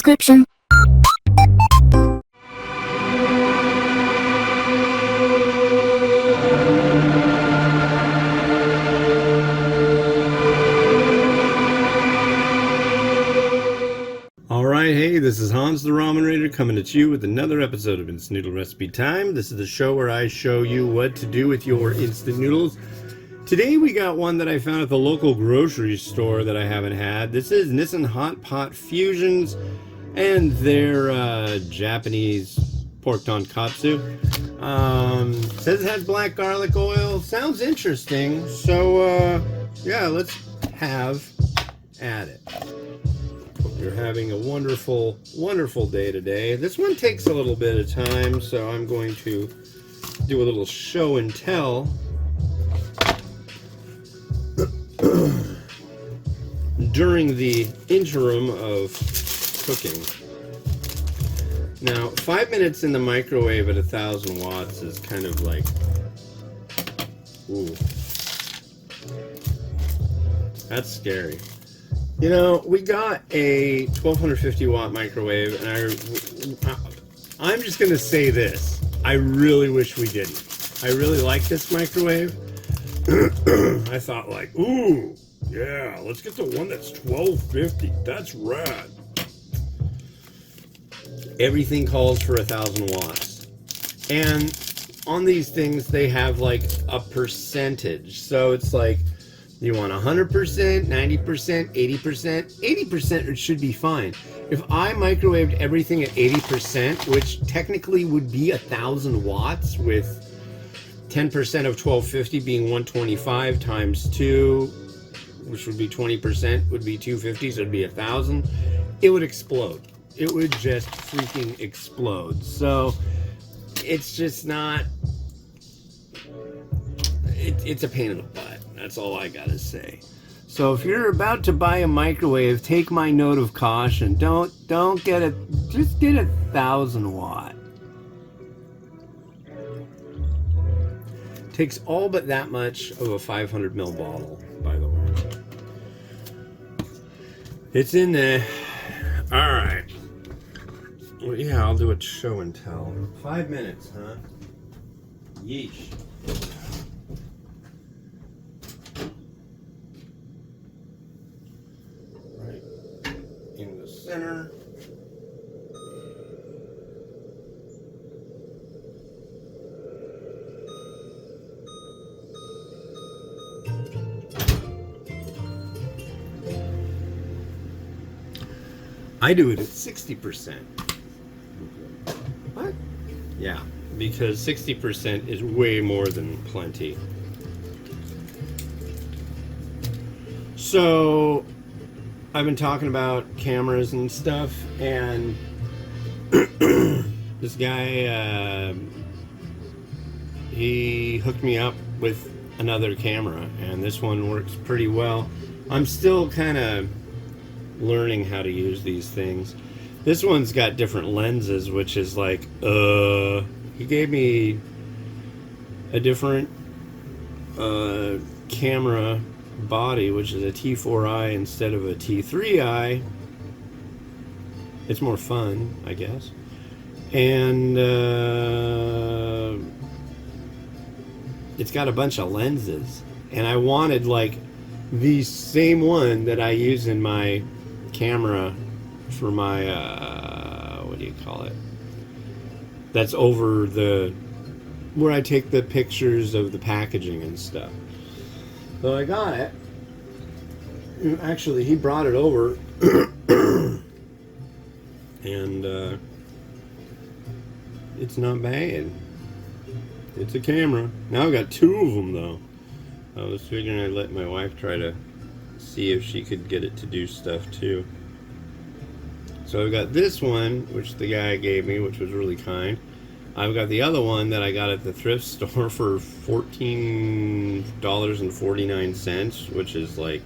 description. Alright, hey, this is Hans the Ramen Raider coming at you with another episode of Instant Noodle Recipe Time. This is the show where I show you what to do with your instant noodles. Today we got one that I found at the local grocery store that I haven't had. This is Nissan Hot Pot Fusions and their Japanese pork tonkotsu. Says it has black garlic oil. Sounds interesting. So, yeah, let's have at it. You're having a wonderful, wonderful day today. This one takes a little bit of time, so I'm going to do a little show and tell. During the interim of cooking. Now, 5 minutes in the microwave at 1,000 watts is kind of like, ooh, that's scary. You know, we got a 1250 watt microwave, and I'm just going to say this. I really wish we didn't. I really like this microwave. I thought like, ooh, yeah, let's get the one that's 1250. That's rad. Everything calls for 1,000 watts. And on these things, they have like a percentage. So it's like, you want 100%, 90%, 80%, 80% it should be fine. If I microwaved everything at 80%, which technically would be 1,000 watts with 10% of 1250 being 125 times 2, which would be 20%, would be 250, so it'd be 1,000, it would explode. It would just freaking explode. So it's just not, it's a pain in the butt. That's all I gotta say. So if you're about to buy a microwave, take my note of caution. Don't get it. Just get 1,000 watt. Takes all but that much of a 500 ml bottle, by the way. It's in there. All right. Well, yeah, I'll do a show and tell. 5 minutes, huh? Yeesh. In the center. I do it at 60%. What? Yeah, because 60% is way more than plenty. So I've been talking about cameras and stuff, and this guy, he hooked me up with another camera, and this one works pretty well. I'm still kind of learning how to use these things. This one's got different lenses, which is like, he gave me a different camera body, which is a T4i instead of a T3i. It's more fun, I guess. And it's got a bunch of lenses, and I wanted like the same one that I use in my camera for my what do you call it, that's over the where I take the pictures of the packaging and stuff. So I got it. Actually, he brought it over, and it's not bad. It's a camera. Now I've got two of them, though. I was figuring I'd let my wife try to see if she could get it to do stuff, too. So I've got this one, which the guy gave me, which was really kind. I've got the other one that I got at the thrift store for $14.49, which is like,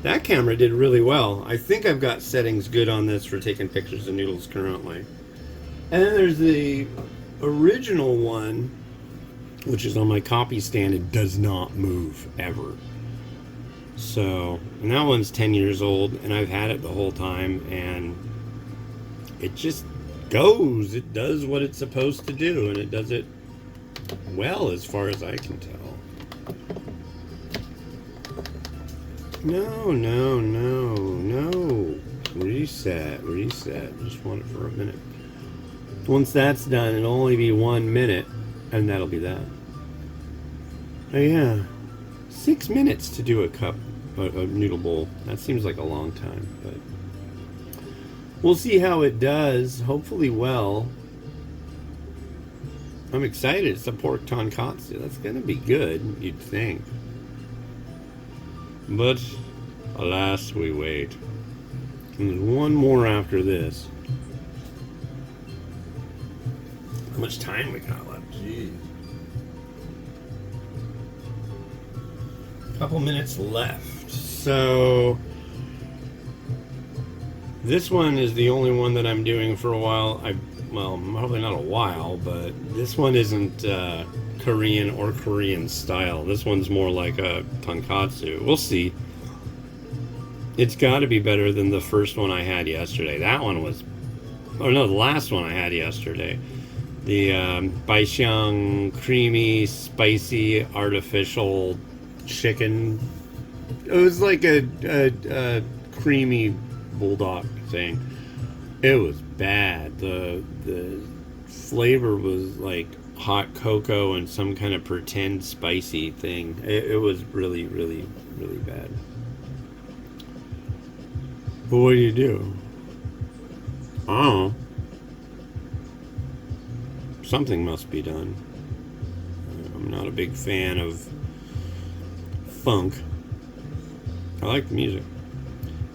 that camera did really well. I think I've got settings good on this for taking pictures of noodles currently. And then there's the original one, which is on my copy stand. It does not move ever. So, and that one's 10 years old, and I've had it the whole time, and it just goes. It does what it's supposed to do, and it does it well as far as I can tell. No, no, no, no. Reset, reset. Just want it for a minute. Once that's done, it'll only be 1 minute, and that'll be that. Oh yeah, 6 minutes to do a noodle bowl. That seems like a long time, but we'll see how it does. Hopefully well. I'm excited. It's a pork tonkotsu. That's gonna be good, you'd think. But alas, we wait. And there's one more after this. How much time we got left? Jeez. Couple minutes left. So this one is the only one that I'm doing for a while. Well, probably not a while, but this one isn't Korean or Korean style. This one's more like a tonkotsu. We'll see. It's got to be better than the first one I had yesterday. That one was, oh no, the last one I had yesterday. The Baixiang creamy, spicy, artificial chicken. It was like a creamy bulldog thing. It was bad. The flavor was like hot cocoa and some kind of pretend spicy thing. It was really, really, really bad. But what do you do? Oh, something must be done. I'm not a big fan of funk. I like the music.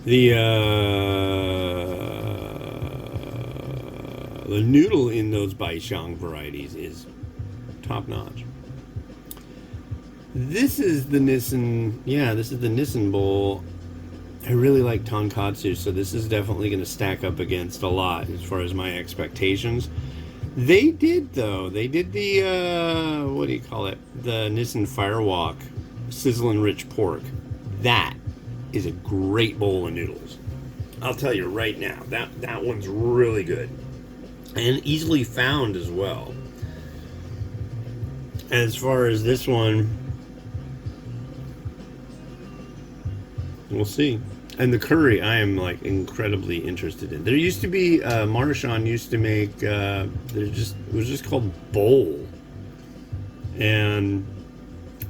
The noodle in those Baixiang varieties is top notch. This is the Nissan. Yeah, this is the Nissan bowl. I really like tonkotsu, so this is definitely going to stack up against a lot as far as my expectations. They did, though. They did the, what do you call it? The Nissan Firewalk Sizzling Rich Pork. That is a great bowl of noodles. I'll tell you right now, that one's really good. And easily found as well. As far as this one, we'll see. And the curry, I am like incredibly interested in. There used to be Marshawn used to make. It was just called Bowl, and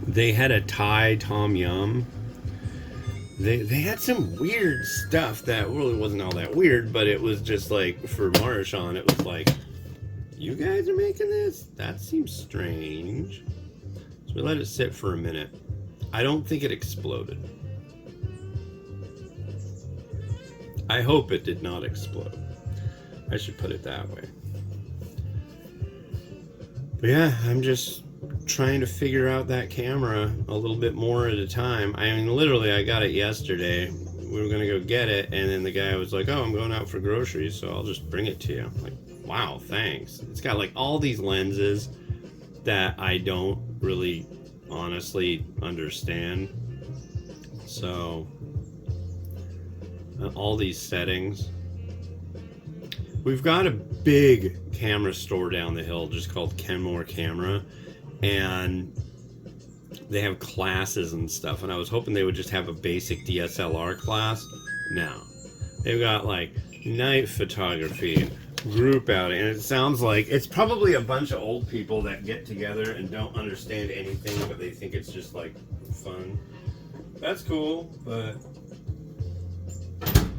they had a Thai Tom Yum. They had some weird stuff that really wasn't all that weird, but it was just like for Marshawn, it was like, you guys are making this? That seems strange. So we let it sit for a minute. I don't think it exploded. I hope it did not explode. I should put it that way. But yeah, I'm just trying to figure out that camera a little bit more at a time. I mean, literally, I got it yesterday. We were going to go get it, and then the guy was like, oh, I'm going out for groceries, so I'll just bring it to you. I'm like, wow, thanks. It's got like all these lenses that I don't really honestly understand. So all these settings. We've got a big camera store down the hill just called Kenmore Camera, and they have classes and stuff, and I was hoping they would just have a basic DSLR class. No, they've got like night photography, group outing, and it sounds like it's probably a bunch of old people that get together and don't understand anything, but they think it's just like fun. That's cool, but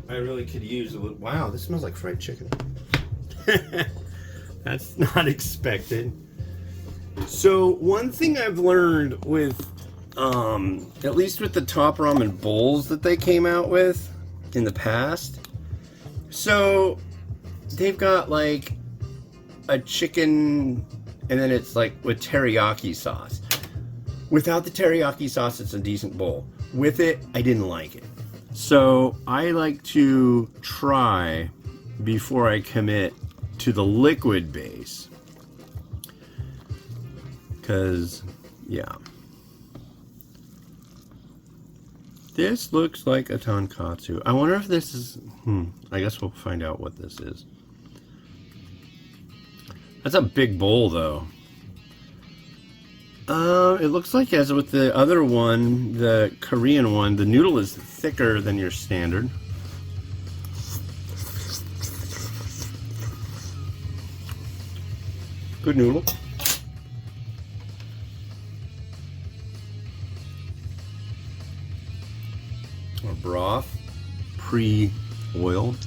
I really could use a little. Wow, this smells like fried chicken. That's not expected. So one thing I've learned with, at least with the Top Ramen bowls that they came out with in the past, so they've got like a chicken, and then it's like with teriyaki sauce. Without the teriyaki sauce, it's a decent bowl. With it, I didn't like it. So I like to try before I commit to the liquid base. Because, yeah. This looks like a tonkotsu. I wonder if this is, I guess we'll find out what this is. That's a big bowl, though. It looks like as with the other one, the Korean one, the noodle is thicker than your standard. Good noodle. Or broth, pre-oiled.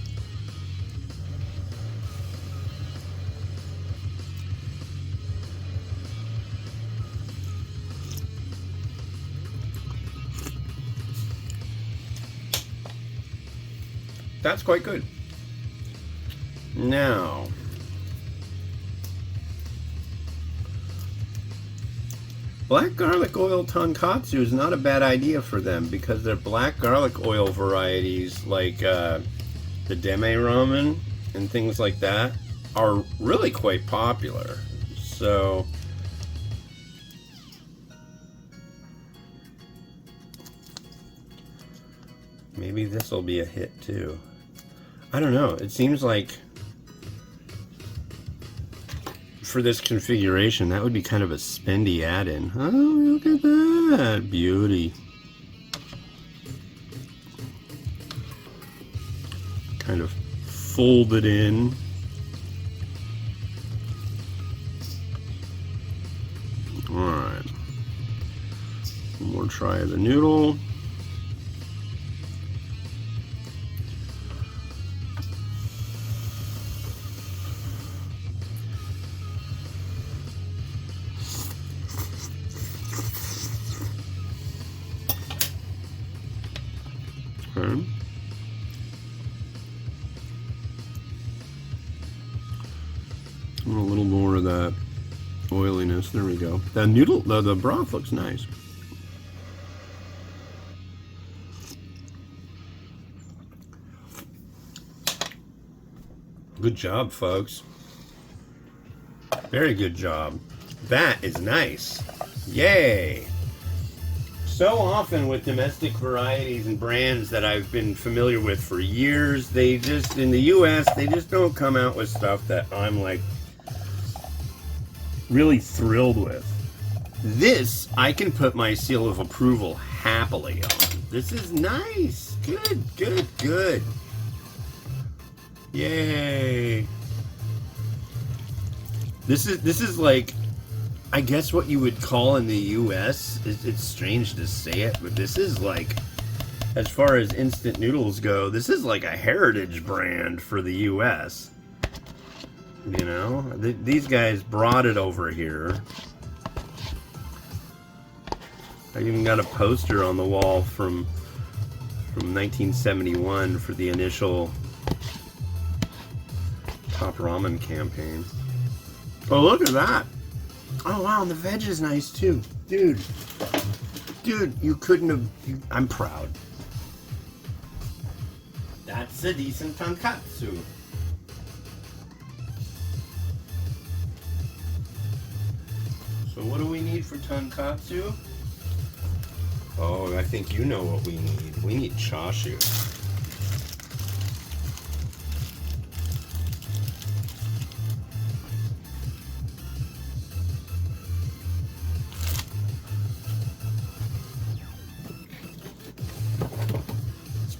That's quite good. Now, black garlic oil tonkotsu is not a bad idea for them because their black garlic oil varieties like the deme ramen and things like that are really quite popular. So maybe this will be a hit too. I don't know. It seems like for this configuration, that would be kind of a spendy add-in. Oh, look at that. Beauty. Kind of fold it in. Alright. One more try of the noodle. Okay. A little more of that oiliness. There we go. The noodle, the broth looks nice. Good job, folks. Very good job. That is nice. Yay! So often with domestic varieties and brands that I've been familiar with for years, they just, in the US, they just don't come out with stuff that I'm like really thrilled with. This, I can put my seal of approval happily on. This is nice. Good, good, good. Yay. This is like, I guess what you would call in the US, it's strange to say it, but this is like, as far as instant noodles go, this is like a heritage brand for the US. You know, these guys brought it over here. I even got a poster on the wall from 1971 for the initial Top Ramen campaign. Oh, look at that. Oh, wow, and the veg is nice, too. Dude, you couldn't have... I'm proud. That's a decent tonkotsu. So what do we need for tonkotsu? Oh, I think you know what we need. We need chashu.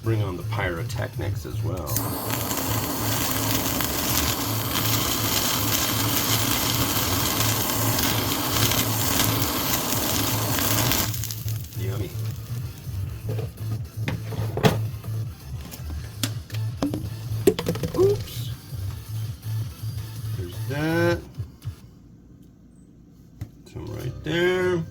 Bring on the pyrotechnics as well. Yummy. Oops. There's that. Some right there.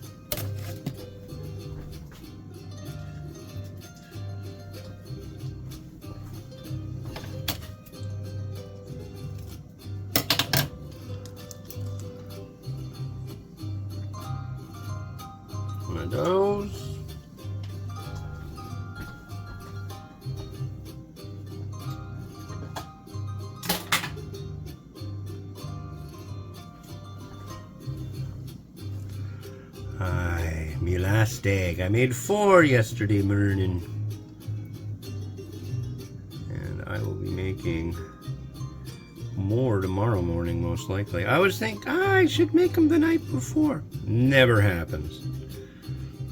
One of those. Aye, me last egg. I made 4 yesterday morning. And I will be making more tomorrow morning, most likely. I always think, I should make them the night before. Never happens.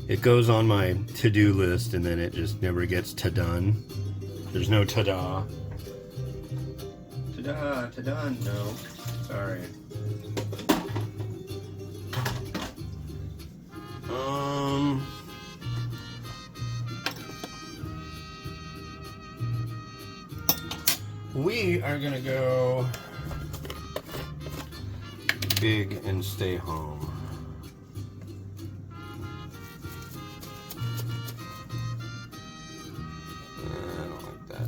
It goes on my to-do list, and then it just never gets to-done. There's no ta-da. Ta-da, ta-done, no. Sorry. We are gonna go big and stay home. I don't like that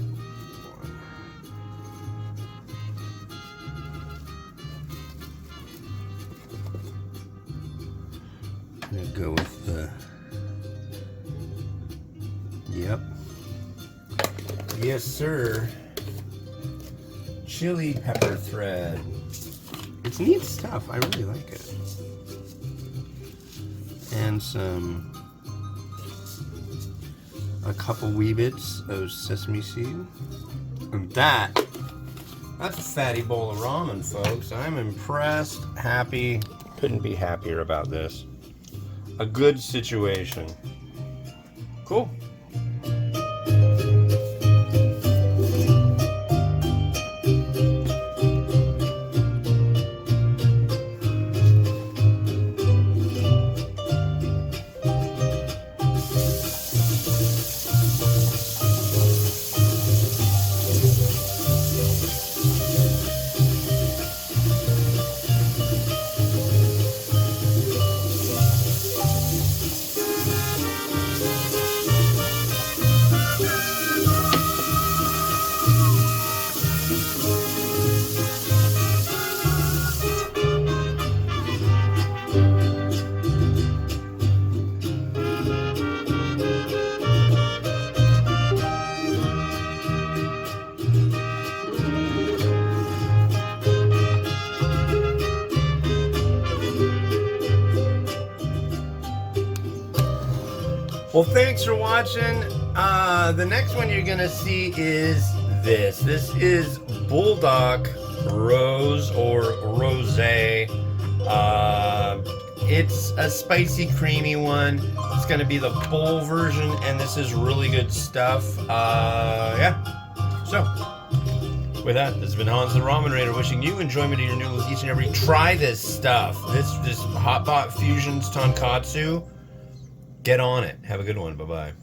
one. I'm gonna go with the, yep. Yes, sir. Chili pepper thread. It's neat stuff. I really like it. And a couple wee bits of sesame seed. And that's a fatty bowl of ramen, folks. I'm impressed, happy. Couldn't be happier about this. A good situation. Cool. Well, thanks for watching. The next one you're gonna see is this. This is Bulldog Rose or Rosé. It's a spicy, creamy one. It's gonna be the bowl version, and this is really good stuff. Yeah. So, with that, this has been Hans the Ramen Raider wishing you enjoyment of your noodles each and every. Try this stuff. This Hot Pot Fusions Tonkotsu. Get on it. Have a good one. Bye-bye.